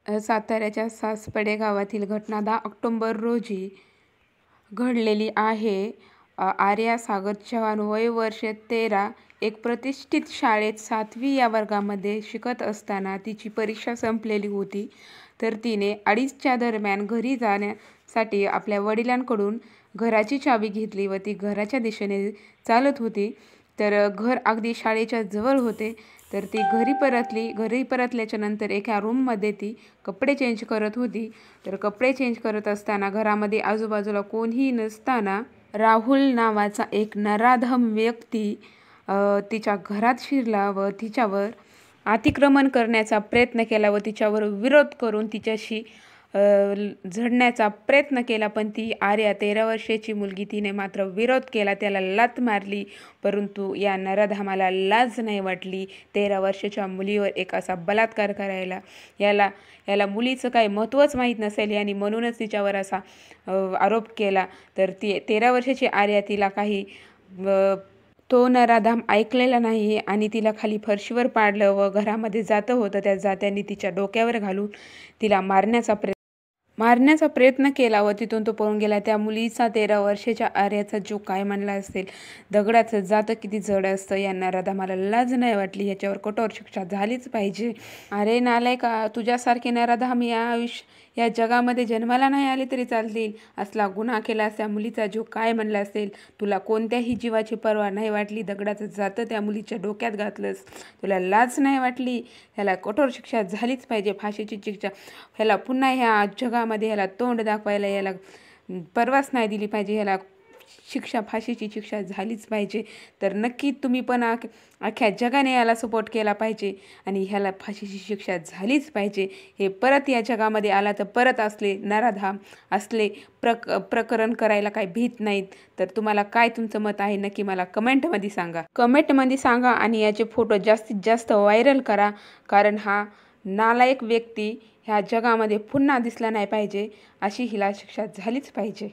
साताऱ्याच्या सासपडे गावातील घटना 10 ऑक्टोबर रोजी घडलेली आहे. आर्या सागर चव्हाण, वय वर्ष 13, एक प्रतिष्ठित शाळेत 7वी या वर्गामध्ये शिकत असताना तिची परीक्षा संपलेली होती. तर तिने 2:30च्या दरम्यान घरी जाण्यासाठी आपल्या वडिलांकडून घराची चावी घेतली व ती घराच्या दिशेने चालत होती. तर घर अगदी शाळेच्या जवळ होते. तर ती घरी परतल्याच्या नंतर एका रूममध्ये ती कपडे चेंज करत होती. तर कपडे चेंज करत असताना घरामध्ये आजूबाजूला कोणीही नसताना राहुल नावाचा एक नराधम व्यक्ती तिच्या घरात शिरला व तिच्यावर अतिक्रमण करण्याचा प्रयत्न केला व तिच्यावर विरोध करून तिच्याशी झडण्याचा प्रयत्न केला. पण ती आर्या 13 वर्षाची मुलगी, तिने मात्र विरोध केला, त्याला लाथ मारली. परंतु या नराधमाला लाज नाही वाटली 13 वर्षाच्या मुलीवर एक असा बलात्कार करायला. याला मुलीचं काही महत्त्वच माहीत नसेल आणि म्हणूनच तिच्यावर असा आरोप केला. तर ती 13 वर्षाची आर्या, तिला काही तो नराधम ऐकलेला नाही आणि तिला खाली फरशीवर पाडलं व घरामध्ये जातं होतं त्या जात्यांनी तिच्या डोक्यावर घालून तिला मारण्याचा प्रयत्न केला व तिथून तो पळून गेला. त्या मुलीचा 13 वर्षाच्या आर्याचा जीव काय म्हणला असेल. दगडाचं जातं किती जड असतं. या नराधमाला लाज नाही वाटली, याच्यावर कठोर शिक्षा झालीच पाहिजे. अरे नालायका, तुझ्यासारखे नराधम या जगामध्ये जन्माला नाही आले तरी चालतील. असला गुन्हा केलास, त्या मुलीचा जीव काय म्हणला असेल. तुला कोणत्याही जीवाची पर्वा नाही वाटली. दगडाचं जातं त्या मुलीच्या डोक्यात घातलंस. तुला लाज नाही वाटली. ह्याला कठोर शिक्षा झालीच पाहिजे, फाशीची शिक्षा. ह्याला पुन्हा ह्या जगामध्ये ह्याला तोंड दाखवायला याला परवाच नाही दिली पाहिजे. ह्याला फाशीची शिक्षा झालीच पाहिजे. तर नक्की तुम्ही पण अख्ख्या जगाने याला सपोर्ट केला पाहिजे आणि ह्याला फाशीची शिक्षा झालीच पाहिजे. हे परत या जगामध्ये आला तर परत असले नराधम असले प्रकरण करायला काही भीत नाहीत. तर तुम्हाला काय तुमचं मत आहे नक्की मला कमेंटमध्ये सांगा आणि याचे फोटो जास्तीत जास्त व्हायरल करा. कारण हा नालायक व्यक्ती ह्या जगामध्ये पुन्हा दिसला नाही पाहिजे. अशी हिला शिक्षा झालीच पाहिजे.